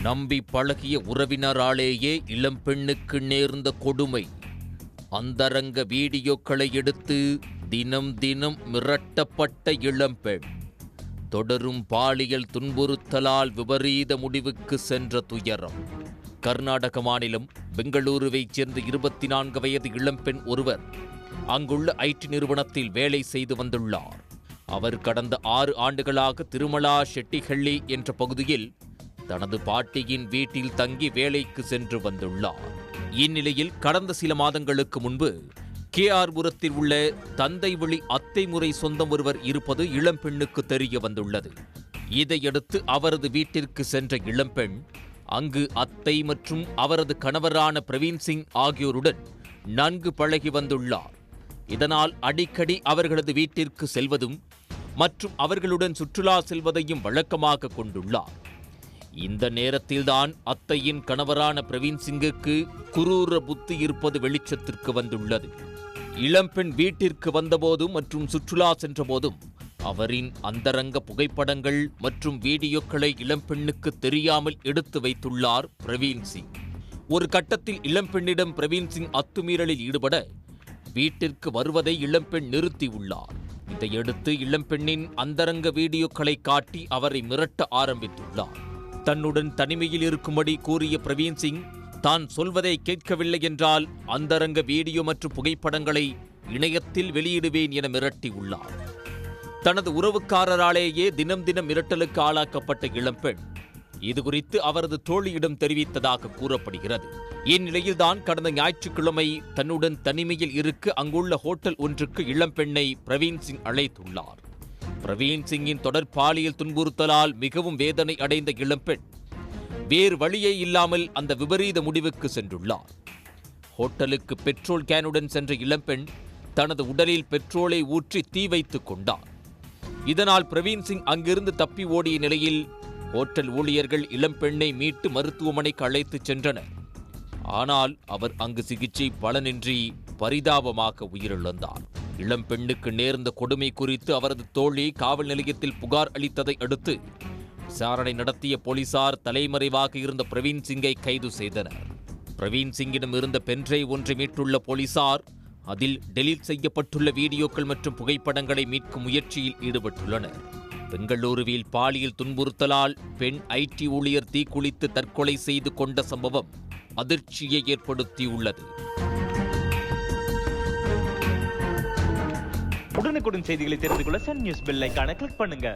நம்பி பழகிய உறவினராலேயே இளம்பெண்ணுக்கு நேர்ந்த கொடுமை. அந்தரங்க வீடியோக்களை எடுத்து தினம் தினம் மிரட்டப்பட்ட இளம்பெண். தொடரும் பாலியல் துன்புறுத்தலால் விபரீத முடிவுக்கு சென்ற துயரம். கர்நாடக மாநிலம் பெங்களூருவைச் சேர்ந்த 24 வயது இளம்பெண் ஒருவர் அங்குள்ள ஐடி நிறுவனத்தில் வேலை செய்து வந்துள்ளார். அவர் கடந்த 6 ஆண்டுகளாக திருமலா ஷெட்டிஹள்ளி என்ற பகுதியில் தனது பாட்டியின் வீட்டில் தங்கி வேலைக்கு சென்று வந்துள்ளார். இந்நிலையில் கடந்த சில மாதங்களுக்கு முன்பு கேஆர்புரத்தில் உள்ள தந்தை வழி அத்தை முறை சொந்தம் ஒருவர் இருப்பது இளம்பெண்ணுக்கு தெரிய வந்துள்ளது. இதையடுத்து அவரது வீட்டிற்கு சென்ற இளம்பெண் அங்கு அத்தை மற்றும் அவரது கணவரான பிரவீன் சிங் ஆகியோருடன் நன்கு பழகி வந்துள்ளார். இதனால் அடிக்கடி அவர்களது வீட்டிற்கு செல்வதும் மற்றும் அவர்களுடன் சுற்றுலா செல்வதையும் வழக்கமாக கொண்டுள்ளார். இந்த நேரத்தில்தான் அத்தையின் கணவரான பிரவீன் சிங்குக்கு குரூர புத்தி இருப்பது வெளிச்சத்திற்கு வந்துள்ளது. இளம்பெண் வீட்டிற்கு வந்தபோதும் மற்றும் சுற்றுலா சென்றபோதும் அவரின் அந்தரங்க புகைப்படங்கள் மற்றும் வீடியோக்களை இளம்பெண்ணுக்கு தெரியாமல் எடுத்து வைத்துள்ளார் பிரவீன் சிங். ஒரு கட்டத்தில் இளம்பெண்ணிடம் பிரவீன் சிங் அத்துமீறலில் ஈடுபட வீட்டிற்கு வருவதை இளம்பெண் நிறுத்தியுள்ளார். இதையடுத்து இளம்பெண்ணின் அந்தரங்க வீடியோக்களை காட்டி அவரை மிரட்ட ஆரம்பித்துள்ளார். தன்னுடன் தனிமையில் இருக்கும்படி கூறிய பிரவீன் சிங் தான் சொல்வதை கேட்கவில்லை என்றால் அந்தரங்க வீடியோ மற்றும் புகைப்படங்களை இணையத்தில் வெளியிடுவேன் என மிரட்டியுள்ளார். தனது உறவுக்காரராலேயே தினம் தினம் மிரட்டலுக்கு ஆளாக்கப்பட்ட இளம்பெண் இதுகுறித்து அவரது தோழியிடம் தெரிவித்ததாக கூறப்படுகிறது. இந்நிலையில்தான் கடந்த ஞாயிற்றுக்கிழமை தன்னுடன் தனிமையில் இருக்க அங்குள்ள ஹோட்டல் ஒன்றுக்கு இளம்பெண்ணை பிரவீன் சிங் அழைத்துள்ளார். பிரவீன் சிங்கின் தொடர் பாலியல் துன்புறுத்தலால் மிகவும் வேதனை அடைந்த இளம்பெண் வேறு வழியே இல்லாமல் அந்த விபரீத முடிவுக்கு சென்றுள்ளார். ஹோட்டலுக்கு பெட்ரோல் கேனுடன் சென்ற இளம்பெண் தனது உடலில் பெட்ரோலை ஊற்றி தீ வைத்துக் கொண்டார். இதனால் பிரவீன் சிங் அங்கிருந்து தப்பி ஓடிய நிலையில் ஹோட்டல் ஊழியர்கள் இளம்பெண்ணை மீட்டு மருத்துவமனைக்கு அழைத்துச் சென்றனர். ஆனால் அவர் அங்கு சிகிச்சை பலனின்றி பரிதாபமாக உயிரிழந்தார். இளம்பெண்ணுக்கு நேர்ந்த கொடுமை குறித்து அவரது தோழி காவல் நிலையத்தில் புகார் அளித்ததை அடுத்து விசாரணை நடத்திய போலீசார் தலைமறைவாக இருந்த பிரவீன் சிங்கை கைது செய்தனர். பிரவீன் சிங்கிடம் இருந்த பென்ட்ரைவ் ஒன்றை மீட்டுள்ள போலீசார் அதில் டெலீட் செய்யப்பட்டுள்ள வீடியோக்கள் மற்றும் புகைப்படங்களை மீட்கும் முயற்சியில் ஈடுபட்டுள்ளனர். பெங்களூருவில் பாலியல் துன்புறுத்தலால் பெண் ஐடி ஊழியர் தீக்குளித்து தற்கொலை செய்து கொண்ட சம்பவம் அதிர்ச்சியை ஏற்படுத்தியுள்ளது. உடனுக்குடன் செய்திகளை தெரிந்து கொள்ள சன் நியூஸ் பெல் ஐகானை கிளிக் பண்ணுங்க.